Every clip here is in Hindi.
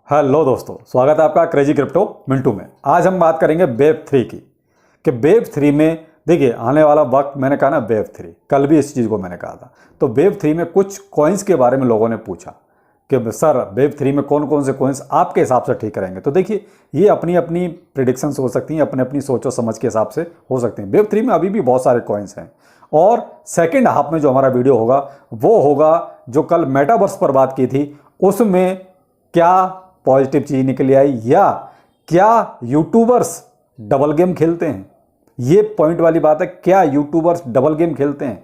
हेलो दोस्तों, स्वागत है आपका क्रेजी क्रिप्टो मिंटू में। आज हम बात करेंगे वेब 3 की कि वेब 3 में देखिए आने वाला वक्त, मैंने कहा ना वेब 3, कल भी इस चीज़ को मैंने कहा था। तो वेब 3 में कुछ कॉइन्स के बारे में लोगों ने पूछा कि सर वेब 3 में कौन कौन से कॉइन्स आपके हिसाब से ठीक रहेंगे। तो देखिए ये अपनी अपनी प्रिडिक्शंस हो सकती हैं, अपनी अपनी सोचो समझ के हिसाब से हो सकती हैं। वेब 3 में अभी भी बहुत सारे कॉइन्स हैं और सेकेंड हाफ में जो हमारा वीडियो होगा वो होगा जो कल मेटावर्स पर बात की थी, उसमें क्या पॉजिटिव चीज निकली आई या क्या यूट्यूबर्स डबल गेम खेलते हैं। ये पॉइंट वाली बात है, क्या यूट्यूबर्स डबल गेम खेलते हैं,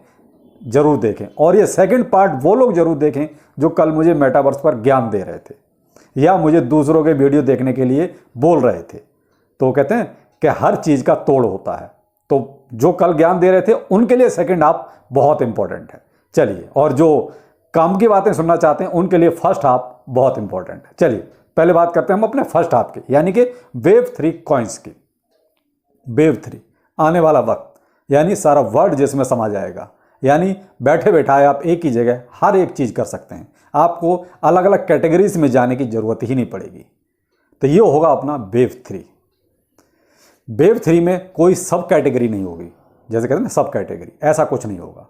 जरूर देखें। और ये सेकंड पार्ट वो लोग जरूर देखें जो कल मुझे मेटावर्स पर ज्ञान दे रहे थे या मुझे दूसरों के वीडियो देखने के लिए बोल रहे थे। तो कहते हैं कि हर चीज का तोड़ होता है, तो जो कल ज्ञान दे रहे थे उनके लिए सेकंड हाफ बहुत इंपॉर्टेंट है। चलिए, और जो काम की बातें सुनना चाहते हैं उनके लिए फर्स्ट हाफ बहुत इंपॉर्टेंट है। चलिए पहले बात करते हैं हम अपने फर्स्ट हाफ की, यानी कि वेब 3 कॉइन्स की। वेब 3 आने वाला वक्त, यानी सारा वर्ल्ड जिसमें समा जाएगा, यानी बैठे बैठाए आप एक ही जगह हर एक चीज कर सकते हैं। आपको अलग अलग कैटेगरीज में जाने की जरूरत ही नहीं पड़ेगी। तो ये होगा अपना वेब 3। वेब 3 में कोई सब कैटेगरी नहीं होगी, जैसे कहते हैं ना सब कैटेगरी, ऐसा कुछ नहीं होगा।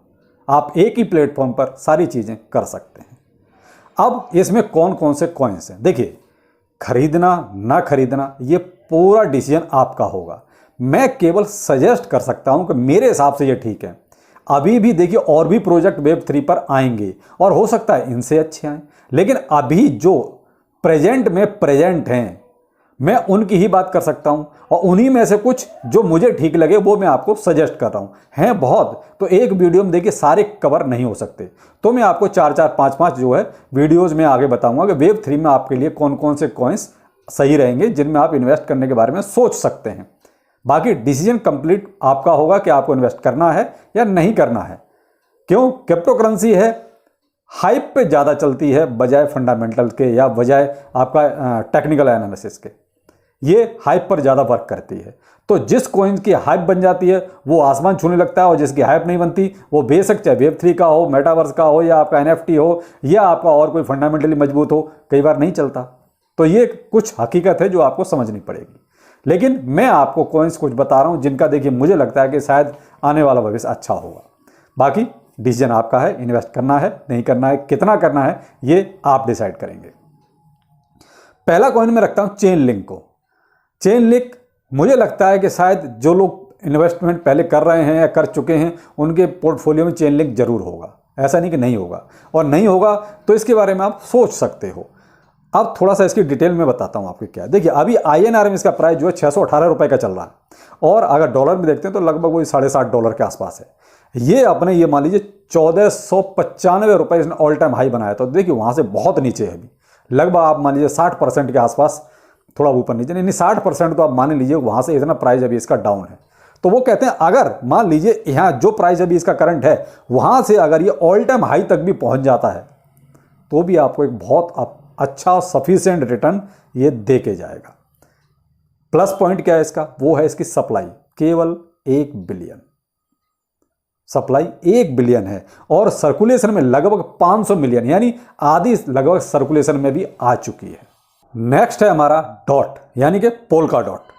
आप एक ही प्लेटफॉर्म पर सारी चीजें कर सकते हैं। अब इसमें कौन कौन से कॉइन्स हैं, देखिए खरीदना ना खरीदना ये पूरा डिसीजन आपका होगा। मैं केवल सजेस्ट कर सकता हूं कि मेरे हिसाब से ये ठीक है। अभी भी देखिए और भी प्रोजेक्ट वेब 3 पर आएंगे और हो सकता है इनसे अच्छे आए, लेकिन अभी जो प्रेजेंट में प्रेजेंट हैं मैं उनकी ही बात कर सकता हूं और उन्हीं में से कुछ जो मुझे ठीक लगे वो मैं आपको सजेस्ट कर रहा हूं। हैं बहुत, तो एक वीडियो में देखिए सारे कवर नहीं हो सकते, तो मैं आपको 4-4, 5-5 जो है वीडियोस में आगे बताऊंगा कि वेब 3 में आपके लिए कौन कौन से कॉइन्स सही रहेंगे जिनमें आप इन्वेस्ट करने के बारे में सोच सकते हैं। बाकी डिसीजन कंप्लीट आपका होगा कि आपको इन्वेस्ट करना है या नहीं करना है। क्यों? क्रिप्टो करेंसी है, हाइप पे ज़्यादा चलती है बजाय फंडामेंटल के या बजाय आपका टेक्निकल एनालिसिस के। ये हाइप पर ज़्यादा वर्क करती है। तो जिस कॉइन की हाइप बन जाती है वो आसमान छूने लगता है और जिसकी हाइप नहीं बनती वो बेशक चाहे वेब 3 का हो, मेटावर्स का हो या आपका NFT हो या आपका और कोई फंडामेंटली मजबूत हो, कई बार नहीं चलता। तो ये कुछ हकीकत है जो आपको समझनी पड़ेगी। लेकिन मैं आपको कॉइन्स कुछ बता रहा हूँ जिनका देखिए मुझे लगता है कि शायद आने वाला भविष्य अच्छा होगा। बाकी डिसीजन आपका है, इन्वेस्ट करना है नहीं करना है, कितना करना है ये आप डिसाइड करेंगे। पहला कॉइन में रखता हूँ चेन लिंक को। चेन लिंक मुझे लगता है कि शायद जो लोग इन्वेस्टमेंट पहले कर रहे हैं या कर चुके हैं उनके पोर्टफोलियो में चेन लिंक जरूर होगा, ऐसा नहीं कि नहीं होगा। और नहीं होगा तो इसके बारे में आप सोच सकते हो। अब थोड़ा सा इसकी डिटेल में बताता हूं आपको क्या। देखिए अभी INR में इसका प्राइस जो है 618 रुपए का चल रहा है और अगर डॉलर में देखते हैं तो लगभग वही $7.5 के आसपास है। ये अपने ये मान लीजिए 1495 रुपए इसने ऑल टाइम हाई बनाया था। देखिए वहां से बहुत नीचे है अभी, लगभग आप मान लीजिए 60% के आसपास, थोड़ा ऊपर नीचे नहीं 60% तो आप मान लीजिए वहां से इतना प्राइस अभी इसका डाउन है। तो वो कहते हैं अगर मान लीजिए यहाँ जो प्राइस अभी इसका करंट है वहां से अगर ये ऑल टाइम हाई तक भी पहुंच जाता है तो भी आपको एक बहुत अच्छा सफिशिएंट रिटर्न ये दे के जाएगा। प्लस पॉइंट क्या है इसका? वो है इसकी सप्लाई, केवल 1 बिलियन सप्लाई 1 बिलियन है और सर्कुलेशन में लगभग 500 मिलियन, यानी आधी लगभग सर्कुलेशन में भी आ चुकी है। नेक्स्ट है हमारा डॉट, यानी कि पोल्का डॉट।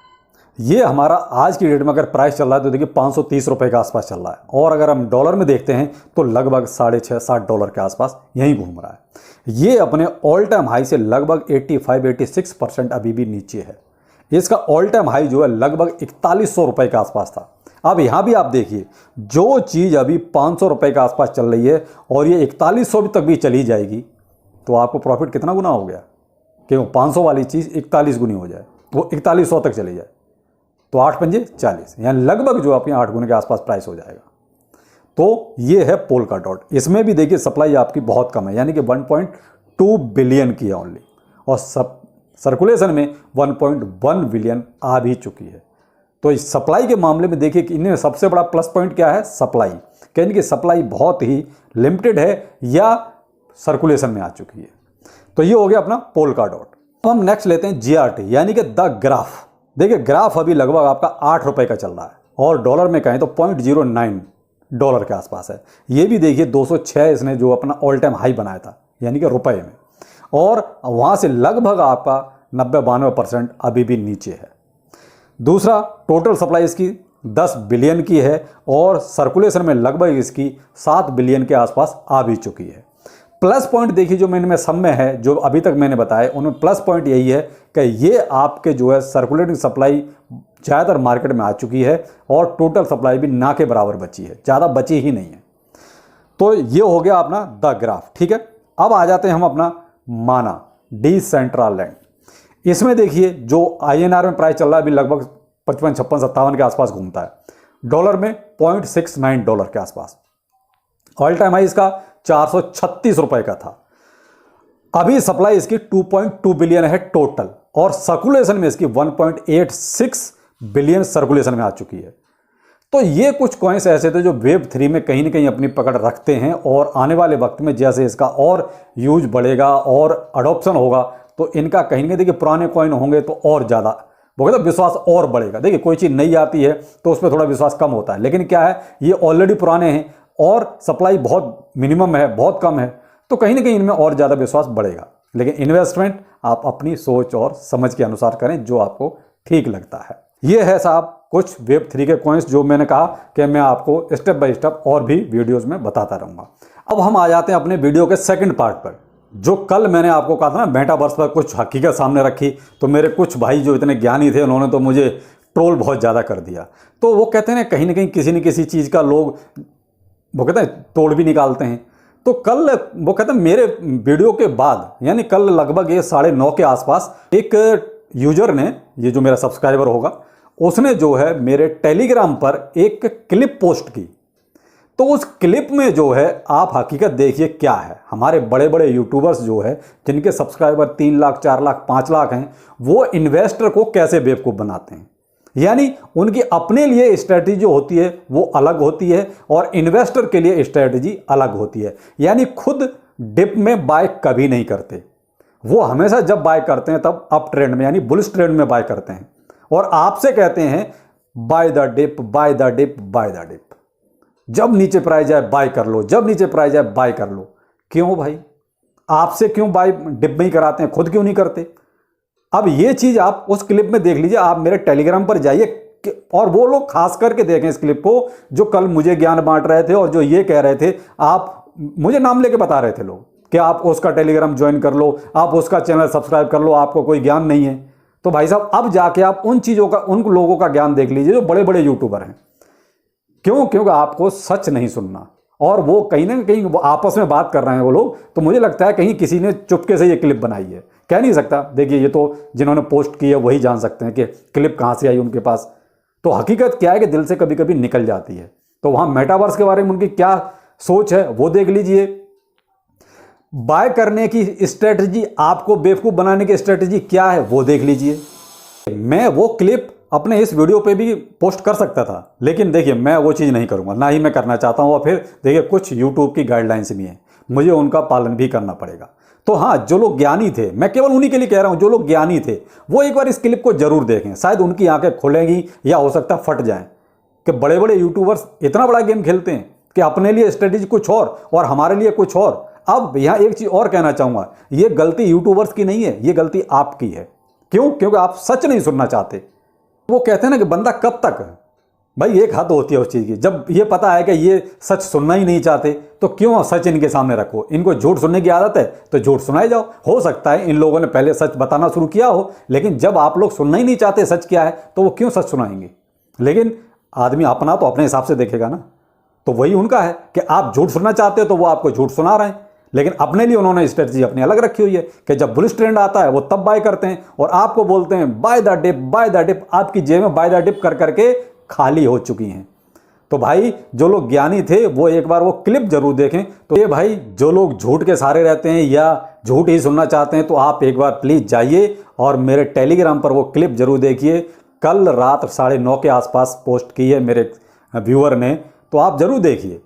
ये हमारा आज की डेट में अगर प्राइस चल रहा है तो देखिए 530 रुपए के आसपास चल रहा है और अगर हम डॉलर में देखते हैं तो लगभग $6.5-7 के आसपास यहीं घूम रहा है। ये अपने ऑल टाइम हाई से लगभग 85-86% अभी भी नीचे है। इसका ऑल टाइम हाई जो है लगभग 4100 रुपए के आसपास था। अब यहाँ भी आप देखिए जो चीज़ अभी 500 रुपए के आसपास चल रही है और ये 4100 तक भी चली जाएगी तो आपको प्रॉफिट कितना गुना हो गया? क्यों? 500 वाली चीज़ 41 गुनी हो जाए, वो 4100 तक चली जाए तो 8 पंजे 40, यानी लगभग जो अपने 8 गुने के आसपास प्राइस हो जाएगा। तो ये है पोल्का डॉट। इसमें भी देखिए सप्लाई आपकी बहुत कम है, यानी कि 1.2 बिलियन की है ओनली और सर्कुलेशन में 1.1 बिलियन आ भी चुकी है। तो इस सप्लाई के मामले में देखिए कि इनमें सबसे बड़ा प्लस पॉइंट क्या है? सप्लाई। कहने की सप्लाई बहुत ही लिमिटेड है या सर्कुलेशन में आ चुकी है। तो ये हो गया अपना पोल्का डॉट। अब हम नेक्स्ट लेते हैं GRT, यानी कि द ग्राफ। देखिए ग्राफ अभी लगभग आपका 8 रुपए का चल रहा है और डॉलर में कहें तो $0.09 के आसपास है। ये भी देखिए 206 इसने जो अपना ऑल टाइम हाई बनाया था, यानी कि रुपए में। और वहाँ से लगभग आपका 90-92% अभी भी नीचे है। दूसरा, टोटल सप्लाई इसकी 10 बिलियन की है और सर्कुलेशन में लगभग इसकी 7 बिलियन के आसपास आ भी चुकी है। प्लस पॉइंट देखिए जो इनमें सब में है, जो अभी तक मैंने बताया उनमें प्लस पॉइंट यही है कि ये आपके जो है सर्कुलेटिंग सप्लाई ज़्यादातर मार्केट में आ चुकी है और टोटल सप्लाई भी ना के बराबर बची है, ज़्यादा बची ही नहीं है। तो ये हो गया अपना द ग्राफ, ठीक है। अब आ जाते हैं हम अपना माना डिसेंट्रालैंड। इसमें देखिए जो INR में प्राइस चल रहा है अभी लगभग 55, 56, 57 के आसपास घूमता है। डॉलर में $0.69 के आसपास। ऑल टाइम हाई इसका 436 रुपए का था। अभी सप्लाई इसकी 2.2 बिलियन है टोटल और सर्कुलेशन में इसकी 1.86 बिलियन सर्कुलेशन में आ चुकी है। तो ये कुछ कॉइन्स ऐसे थे जो वेब 3 में कहीं ना कहीं अपनी पकड़ रखते हैं और आने वाले वक्त में जैसे इसका और यूज बढ़ेगा और अडॉप्शन होगा तो इनका कहीं ना कहीं देखिए पुराने कॉइन होंगे तो और ज़्यादा वो कहते विश्वास और बढ़ेगा। देखिए कोई चीज़ नई आती है तो उस पर थोड़ा विश्वास कम होता है, लेकिन क्या है ये ऑलरेडी पुराने हैं और सप्लाई बहुत मिनिमम है, बहुत कम है, तो कहीं ना कहीं इनमें और ज़्यादा विश्वास बढ़ेगा। लेकिन इन्वेस्टमेंट आप अपनी सोच और समझ के अनुसार करें जो आपको ठीक लगता है। ये है साहब कुछ वेब 3 के कॉइन्स जो मैंने कहा कि मैं आपको स्टेप बाय स्टेप और भी वीडियोस में बताता रहूँगा। अब हम आ जाते हैं अपने वीडियो के सेकंड पार्ट पर। जो कल मैंने आपको कहा था ना मेटावर्स पर कुछ हकीकत सामने रखी, तो मेरे कुछ भाई जो इतने ज्ञानी थे उन्होंने तो मुझे ट्रोल बहुत ज़्यादा कर दिया। तो वो कहते हैं ना कहीं ना कहीं किसी न किसी चीज़ का लोग वो कहते हैं तोड़ भी निकालते हैं। तो कल वो कहते हैं मेरे वीडियो के बाद यानी कल लगभग ये 9:30 के आसपास एक यूजर ने, ये जो मेरा सब्सक्राइबर होगा, उसने जो है मेरे टेलीग्राम पर एक क्लिप पोस्ट की। तो उस क्लिप में जो है आप हकीकत देखिए क्या है। हमारे बड़े बड़े यूट्यूबर्स जो है जिनके सब्सक्राइबर 3 लाख 4 लाख 5 लाख हैं, वो इन्वेस्टर को कैसे बेवकूफ़ बनाते हैं। यानी उनकी अपने लिए स्ट्रेटजी जो होती है वो अलग होती है और इन्वेस्टर के लिए स्ट्रेटजी अलग होती है। यानी खुद डिप में बाय कभी नहीं करते, वो हमेशा जब बाय करते हैं तब अप ट्रेंड में यानी बुलिश ट्रेंड में बाय करते हैं और आपसे कहते हैं buy the dip, buy the dip, buy the dip. जब नीचे प्राइस जाए बाय कर लो, जब नीचे प्राइस जाए बाय कर लो। क्यों भाई, आपसे क्यों बाय डिप में ही कराते हैं, खुद क्यों नहीं करते। अब ये चीज आप उस क्लिप में देख लीजिए, आप मेरे टेलीग्राम पर जाइए और वो लोग खास करके देखें इस क्लिप को जो कल मुझे ज्ञान बांट रहे थे और जो ये कह रहे थे, आप मुझे नाम लेके बता रहे थे लोग कि आप उसका टेलीग्राम ज्वाइन कर लो, आप उसका चैनल सब्सक्राइब कर लो, आपको कोई ज्ञान नहीं है। तो भाई साहब अब जाके आप उन चीजों का, उन लोगों का ज्ञान देख लीजिए जो बड़े बड़े यूट्यूबर हैं। क्यों, क्योंकि आपको सच नहीं सुनना और वो कहीं ना कहीं वो आपस में बात कर रहे हैं वो लोग। तो मुझे लगता है कहीं किसी ने चुपके से ये क्लिप बनाई है, कह नहीं सकता। देखिए ये तो जिन्होंने पोस्ट की है वही जान सकते हैं कि क्लिप कहाँ से आई उनके पास। तो हकीकत क्या है कि दिल से कभी कभी निकल जाती है। तो वहाँ मेटावर्स के बारे में उनकी क्या सोच है वो देख लीजिए। बाय करने की स्ट्रेटजी, आपको बेवकूफ़ बनाने की स्ट्रेटजी क्या है वो देख लीजिए। मैं वो क्लिप अपने इस वीडियो पे भी पोस्ट कर सकता था, लेकिन देखिए मैं वो चीज़ नहीं करूँगा, ना ही मैं करना चाहता हूँ। और फिर देखिए कुछ यूट्यूब की गाइडलाइंस भी हैं, मुझे उनका पालन भी करना पड़ेगा। तो हाँ, जो लोग ज्ञानी थे, मैं केवल उन्हीं के लिए कह रहा हूँ, जो लोग ज्ञानी थे वो एक बार इस क्लिप को जरूर देखें, शायद उनकी आंखें खुलेंगी या हो सकता है फट जाएं कि बड़े बड़े यूट्यूबर्स इतना बड़ा गेम खेलते हैं कि अपने लिए स्ट्रेटेजी कुछ और हमारे लिए कुछ और। अब यहाँ एक चीज़ और कहना चाहूँगा, ये गलती यूट्यूबर्स की नहीं है, ये गलती आपकी है। क्यों, क्योंकि आप सच नहीं सुनना चाहते। वो कहते हैं ना कि बंदा कब तक, भाई एक हद होती है उस चीज़ की। जब ये पता है कि ये सच सुनना ही नहीं चाहते तो क्यों सच इनके सामने रखो। इनको झूठ सुनने की आदत है तो झूठ सुनाए जाओ। हो सकता है इन लोगों ने पहले सच बताना शुरू किया हो, लेकिन जब आप लोग सुनना ही नहीं चाहते सच क्या है तो वो क्यों सच सुनाएंगे। लेकिन आदमी अपना तो अपने हिसाब से देखेगा ना। तो वही उनका है कि आप झूठ सुनना चाहते हो तो वो आपको झूठ सुना रहे हैं, लेकिन अपने लिए उन्होंने स्ट्रेटजी अपनी अलग रखी हुई है कि जब बुलिश ट्रेंड आता है वो तब बाय करते हैं और आपको बोलते हैं buy the dip, buy the dip. आपकी जेब में बाय द डिप कर करके खाली हो चुकी हैं। तो भाई जो लोग ज्ञानी थे वो एक बार वो क्लिप जरूर देखें। तो ये भाई जो लोग झूठ के सहारे रहते हैं या झूठ ही सुनना चाहते हैं तो आप एक बार प्लीज़ जाइए और मेरे टेलीग्राम पर वो क्लिप जरूर देखिए। कल रात 9:30 के आसपास पोस्ट की है मेरे व्यूअर ने, तो आप जरूर देखिए,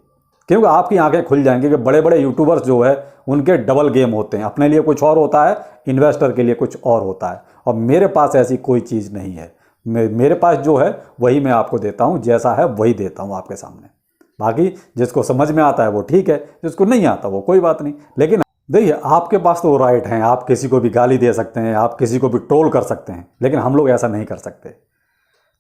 क्योंकि आपकी आंखें खुल जाएंगी कि बड़े बड़े यूट्यूबर्स जो है उनके डबल गेम होते हैं। अपने लिए कुछ और होता है, इन्वेस्टर के लिए कुछ और होता है। और मेरे पास ऐसी कोई चीज़ नहीं है। मेरे पास जो है वही मैं आपको देता हूँ, जैसा है वही देता हूँ आपके सामने। बाकी जिसको समझ में आता है वो ठीक है, जिसको नहीं आता वो कोई बात नहीं। लेकिन देखिए आपके पास तो राइट हैं, आप किसी को भी गाली दे सकते हैं, आप किसी को भी ट्रोल कर सकते हैं, लेकिन हम लोग ऐसा नहीं कर सकते।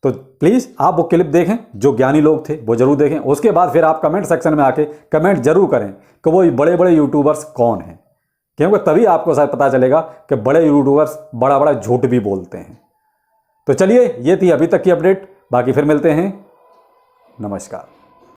तो प्लीज़ आप वो क्लिप देखें, जो ज्ञानी लोग थे वो जरूर देखें। उसके बाद फिर आप कमेंट सेक्शन में आके कमेंट जरूर करें कि वो बड़े बड़े यूट्यूबर्स कौन हैं, क्योंकि तभी आपको शायद पता चलेगा कि बड़े यूट्यूबर्स बड़ा बड़ा झूठ भी बोलते हैं। तो चलिए, ये थी अभी तक की अपडेट, बाकी फिर मिलते हैं। नमस्कार।